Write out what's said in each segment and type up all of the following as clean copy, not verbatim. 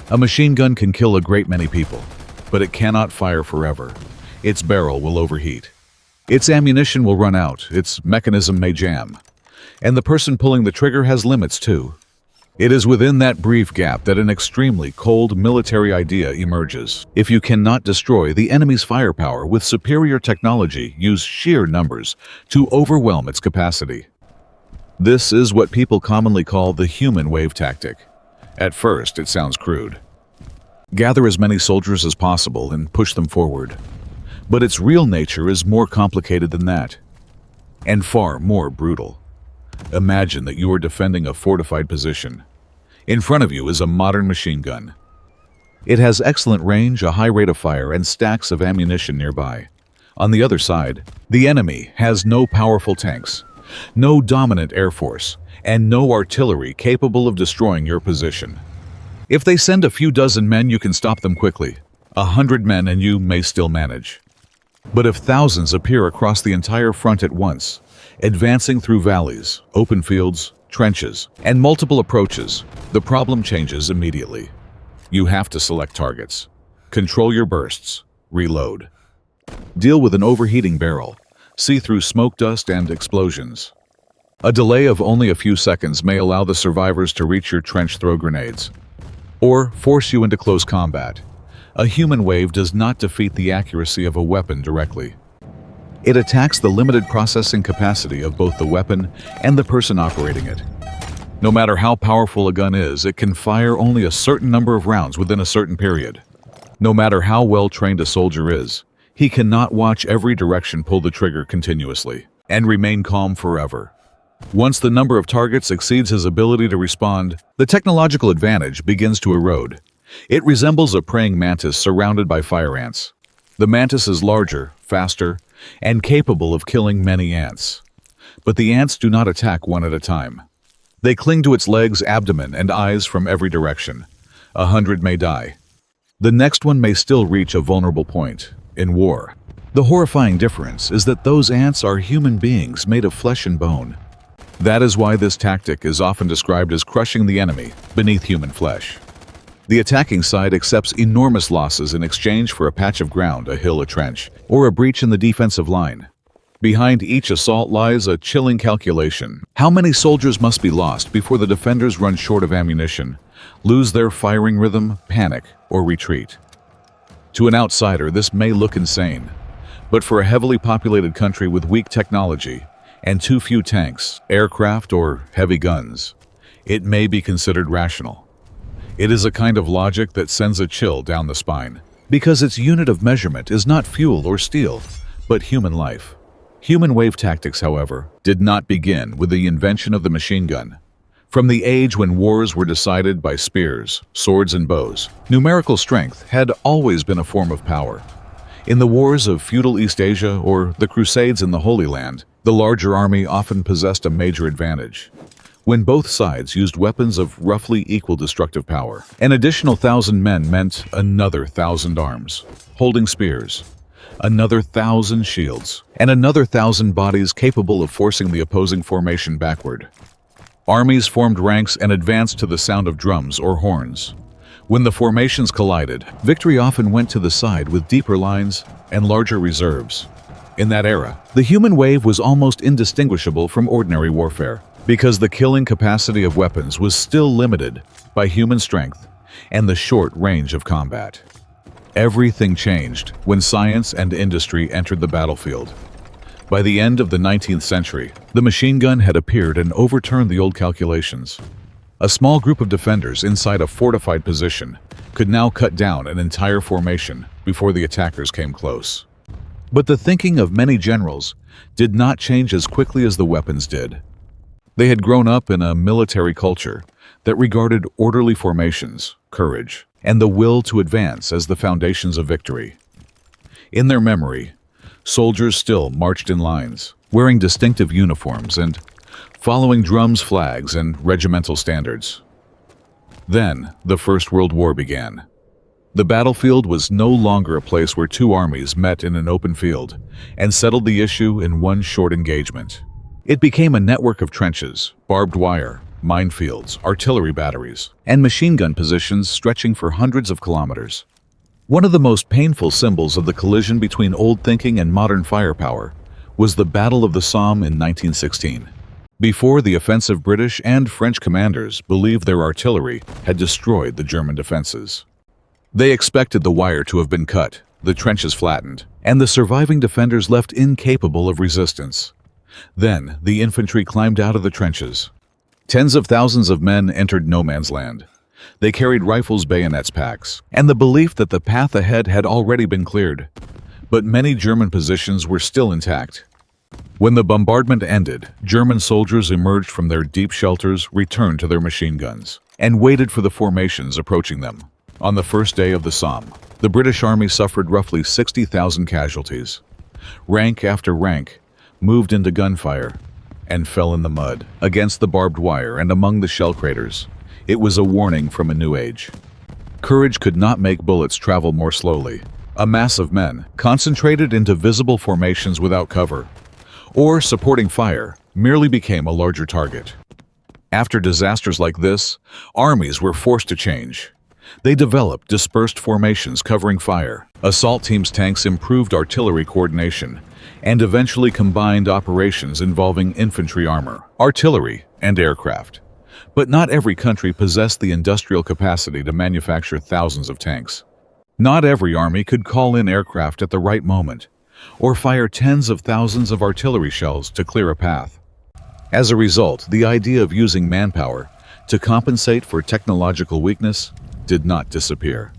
A machine gun can kill a great many people, but it cannot fire forever. Its barrel will overheat. Its ammunition will run out, its mechanism may jam. And the person pulling the trigger has limits too. It is within that brief gap that an extremely cold military idea emerges. If you cannot destroy the enemy's firepower with superior technology, use sheer numbers to overwhelm its capacity. This is what people commonly call the human wave tactic. At first, it sounds crude. Gather as many soldiers as possible and push them forward. But its real nature is more complicated than that, and far more brutal. Imagine that you are defending a fortified position. In front of you is a modern machine gun. It has excellent range, a high rate of fire, and stacks of ammunition nearby. On the other side, the enemy has no powerful tanks, no dominant air force, and no artillery capable of destroying your position. If they send a few dozen men, you can stop them quickly. 100 men and you may still manage. But if thousands appear across the entire front at once, advancing through valleys, open fields, trenches, and multiple approaches, the problem changes immediately. You have to select targets, control your bursts, reload. Deal with an overheating barrel, see through smoke dust and explosions. A delay of only a few seconds may allow the survivors to reach your trench, throw grenades, or force you into close combat. A human wave does not defeat the accuracy of a weapon directly. It attacks the limited processing capacity of both the weapon and the person operating it. No matter how powerful a gun is, it can fire only a certain number of rounds within a certain period. No matter how well trained a soldier is, he cannot watch every direction, pull the trigger continuously, and remain calm forever. Once the number of targets exceeds his ability to respond, the technological advantage begins to erode. It resembles a praying mantis surrounded by fire ants. The mantis is larger, faster, and capable of killing many ants. But the ants do not attack one at a time. They cling to its legs, abdomen, and eyes from every direction. 100 may die. The next one may still reach a vulnerable point. In war, the horrifying difference is that those ants are human beings made of flesh and bone. That is why this tactic is often described as crushing the enemy beneath human flesh. The attacking side accepts enormous losses in exchange for a patch of ground, a hill, a trench, or a breach in the defensive line. Behind each assault lies a chilling calculation. How many soldiers must be lost before the defenders run short of ammunition, lose their firing rhythm, panic, or retreat? To an outsider, this may look insane, but for a heavily populated country with weak technology and too few tanks, aircraft, or heavy guns, it may be considered rational. It is a kind of logic that sends a chill down the spine, because its unit of measurement is not fuel or steel, but human life. Human wave tactics, however, did not begin with the invention of the machine gun. From the age when wars were decided by spears, swords, and bows, numerical strength had always been a form of power. In the wars of feudal East Asia or the Crusades in the Holy Land, the larger army often possessed a major advantage. When both sides used weapons of roughly equal destructive power, an additional 1,000 men meant another 1,000 arms, holding spears, another 1,000 shields, and another 1,000 bodies capable of forcing the opposing formation backward. Armies formed ranks and advanced to the sound of drums or horns. When the formations collided, victory often went to the side with deeper lines and larger reserves. In that era, the human wave was almost indistinguishable from ordinary warfare, because the killing capacity of weapons was still limited by human strength and the short range of combat. Everything changed when science and industry entered the battlefield. By the end of the 19th century, the machine gun had appeared and overturned the old calculations. A small group of defenders inside a fortified position could now cut down an entire formation before the attackers came close. But the thinking of many generals did not change as quickly as the weapons did. They had grown up in a military culture that regarded orderly formations, courage, and the will to advance as the foundations of victory. In their memory, soldiers still marched in lines, wearing distinctive uniforms and following drums, flags, and regimental standards. Then, the First World War began. The battlefield was no longer a place where two armies met in an open field and settled the issue in one short engagement. It became a network of trenches, barbed wire, minefields, artillery batteries, and machine gun positions stretching for hundreds of kilometers. One of the most painful symbols of the collision between old thinking and modern firepower was the Battle of the Somme in 1916. Before the offensive, British and French commanders believed their artillery had destroyed the German defenses. They expected the wire to have been cut, the trenches flattened, and the surviving defenders left incapable of resistance. Then, the infantry climbed out of the trenches. Tens of thousands of men entered no man's land. They carried rifles, bayonets, packs, and the belief that the path ahead had already been cleared. But many German positions were still intact. When the bombardment ended, German soldiers emerged from their deep shelters, returned to their machine guns, and waited for the formations approaching them. On the first day of the Somme, the British Army suffered roughly 60,000 casualties. Rank after rank moved into gunfire and fell in the mud, against the barbed wire and among the shell craters. It was a warning from a new age. Courage could not make bullets travel more slowly. A mass of men, concentrated into visible formations without cover, or supporting fire, merely became a larger target. After disasters like this, armies were forced to change. They developed dispersed formations covering fire. Assault teams' tanks improved artillery coordination, and eventually combined operations involving infantry armor, artillery, and aircraft. But not every country possessed the industrial capacity to manufacture thousands of tanks. Not every army could call in aircraft at the right moment, or fire tens of thousands of artillery shells to clear a path. As a result, the idea of using manpower to compensate for technological weakness did not disappear.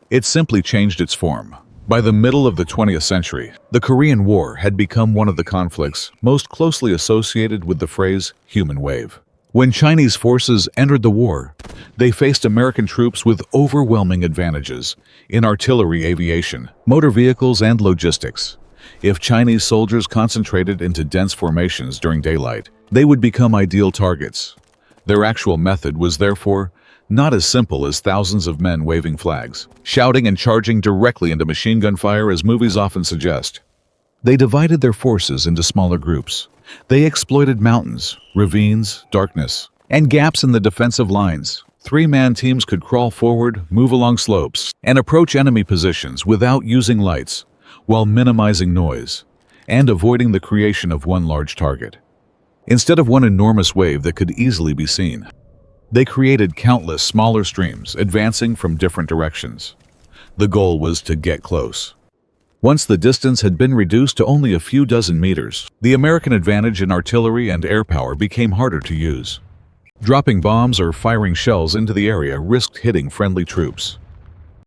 It simply changed its form. By the middle of the 20th century, the Korean War had become one of the conflicts most closely associated with the phrase human wave. When Chinese forces entered the war, they faced American troops with overwhelming advantages in artillery, aviation, motor vehicles, and logistics. If Chinese soldiers concentrated into dense formations during daylight, they would become ideal targets. Their actual method was therefore not as simple as thousands of men waving flags, shouting and charging directly into machine gun fire as movies often suggest. They divided their forces into smaller groups. They exploited mountains, ravines, darkness, and gaps in the defensive lines. Three-man teams could crawl forward, move along slopes, and approach enemy positions without using lights, while minimizing noise and avoiding the creation of one large target. Instead of one enormous wave that could easily be seen, they created countless smaller streams advancing from different directions. The goal was to get close. Once the distance had been reduced to only a few dozen meters, the American advantage in artillery and air power became harder to use. Dropping bombs or firing shells into the area risked hitting friendly troops.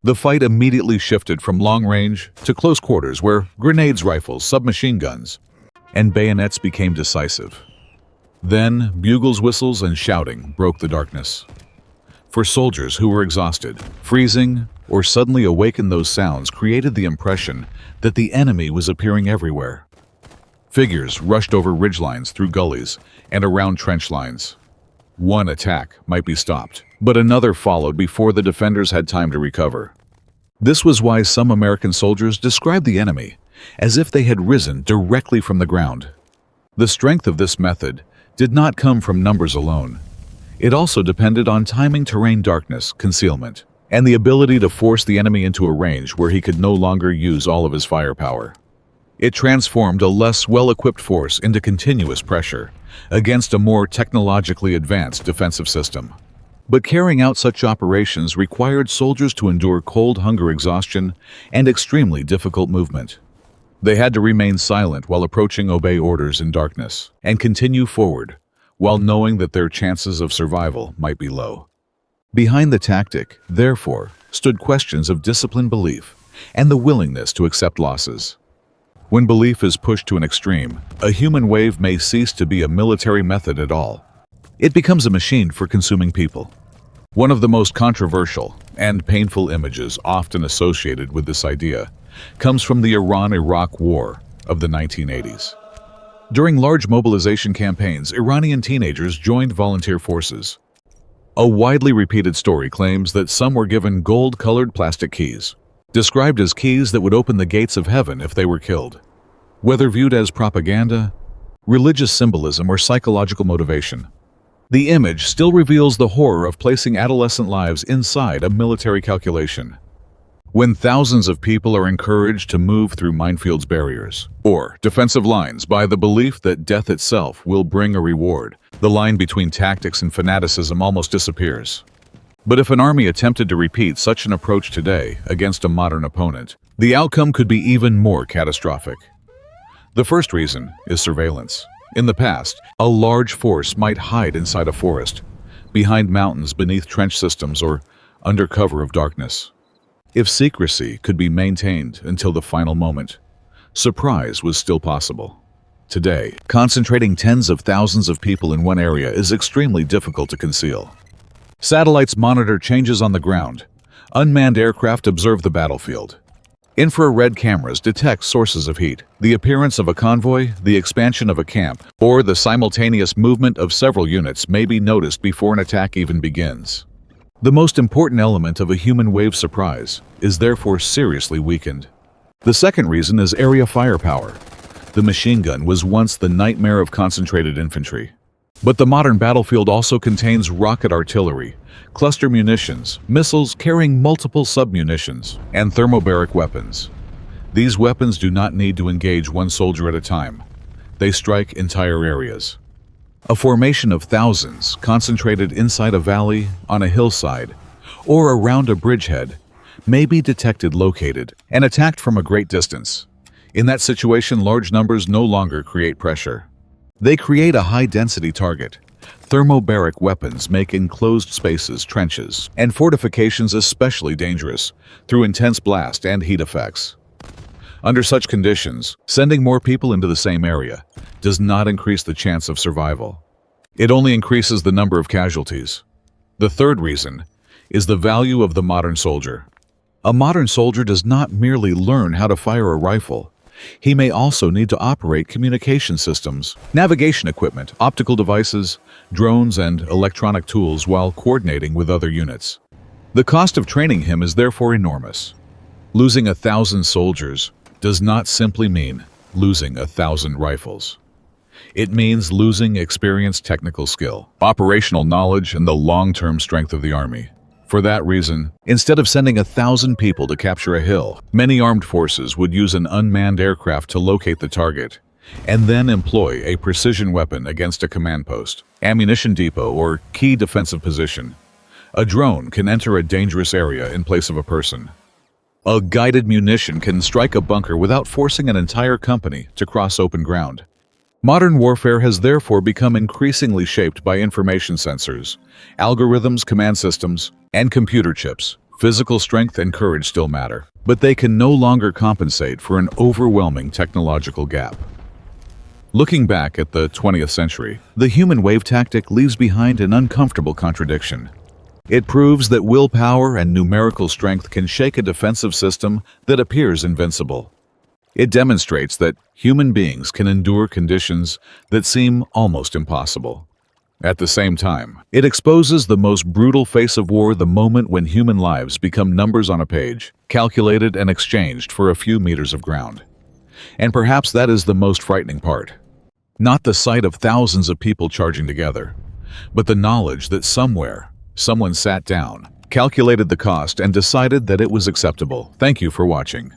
The fight immediately shifted from long range to close quarters, where grenades, rifles, submachine guns, and bayonets became decisive. Then, bugles, whistles, and shouting broke the darkness. For soldiers who were exhausted, freezing, or suddenly awakened, those sounds created the impression that the enemy was appearing everywhere. Figures rushed over ridgelines, through gullies, and around trench lines. One attack might be stopped, but another followed before the defenders had time to recover. This was why some American soldiers described the enemy as if they had risen directly from the ground. The strength of this method did not come from numbers alone. It also depended on timing, terrain, darkness, concealment, and the ability to force the enemy into a range where he could no longer use all of his firepower. It transformed a less well-equipped force into continuous pressure against a more technologically advanced defensive system. But carrying out such operations required soldiers to endure cold, hunger, exhaustion, and extremely difficult movement. They had to remain silent while approaching, obey orders in darkness, and continue forward, while knowing that their chances of survival might be low. Behind the tactic, therefore, stood questions of discipline, belief, and the willingness to accept losses. When belief is pushed to an extreme, a human wave may cease to be a military method at all. It becomes a machine for consuming people. One of the most controversial and painful images often associated with this idea comes from the Iran-Iraq War of the 1980s. During large mobilization campaigns, Iranian teenagers joined volunteer forces. A widely repeated story claims that some were given gold-colored plastic keys, described as keys that would open the gates of heaven if they were killed. Whether viewed as propaganda, religious symbolism, or psychological motivation, The image still reveals the horror of placing adolescent lives inside a military calculation. When thousands of people are encouraged to move through minefields, barriers, or defensive lines by the belief that death itself will bring a reward, the line between tactics and fanaticism almost disappears. But if an army attempted to repeat such an approach today against a modern opponent, the outcome could be even more catastrophic. The first reason is surveillance. In the past, a large force might hide inside a forest, behind mountains, beneath trench systems, or under cover of darkness. If secrecy could be maintained until the final moment, surprise was still possible. Today, concentrating tens of thousands of people in one area is extremely difficult to conceal. Satellites monitor changes on the ground. Unmanned aircraft observe the battlefield. Infrared cameras detect sources of heat, the appearance of a convoy, the expansion of a camp, or the simultaneous movement of several units may be noticed before an attack even begins. The most important element of a human wave surprise is therefore seriously weakened. The second reason is area firepower. The machine gun was once the nightmare of concentrated infantry. But the modern battlefield also contains rocket artillery, cluster munitions, missiles carrying multiple submunitions, and thermobaric weapons. These weapons do not need to engage one soldier at a time. They strike entire areas. A formation of thousands concentrated inside a valley, on a hillside, or around a bridgehead may be detected, located, and attacked from a great distance. In that situation, large numbers no longer create pressure. They create a high-density target. Thermobaric weapons make enclosed spaces, trenches, and fortifications especially dangerous through intense blast and heat effects. Under such conditions, sending more people into the same area does not increase the chance of survival. It only increases the number of casualties. The third reason is the value of the modern soldier. A modern soldier does not merely learn how to fire a rifle. He may also need to operate communication systems, navigation equipment, optical devices, drones, and electronic tools while coordinating with other units. The cost of training him is therefore enormous. Losing 1,000 soldiers does not simply mean losing 1,000 rifles. It means losing experienced technical skill, operational knowledge, and the long-term strength of the army. For that reason, instead of sending 1,000 people to capture a hill, many armed forces would use an unmanned aircraft to locate the target, and then employ a precision weapon against a command post, ammunition depot, or key defensive position. A drone can enter a dangerous area in place of a person. A guided munition can strike a bunker without forcing an entire company to cross open ground. Modern warfare has therefore become increasingly shaped by information sensors, algorithms, command systems, and computer chips. Physical strength and courage still matter, but they can no longer compensate for an overwhelming technological gap. Looking back at the 20th century, the human wave tactic leaves behind an uncomfortable contradiction. It proves that willpower and numerical strength can shake a defensive system that appears invincible. It demonstrates that human beings can endure conditions that seem almost impossible. At the same time, it exposes the most brutal face of war, the moment when human lives become numbers on a page, calculated and exchanged for a few meters of ground. And perhaps that is the most frightening part. Not the sight of thousands of people charging together, but the knowledge that somewhere, someone sat down, calculated the cost, and decided that it was acceptable. Thank you for watching.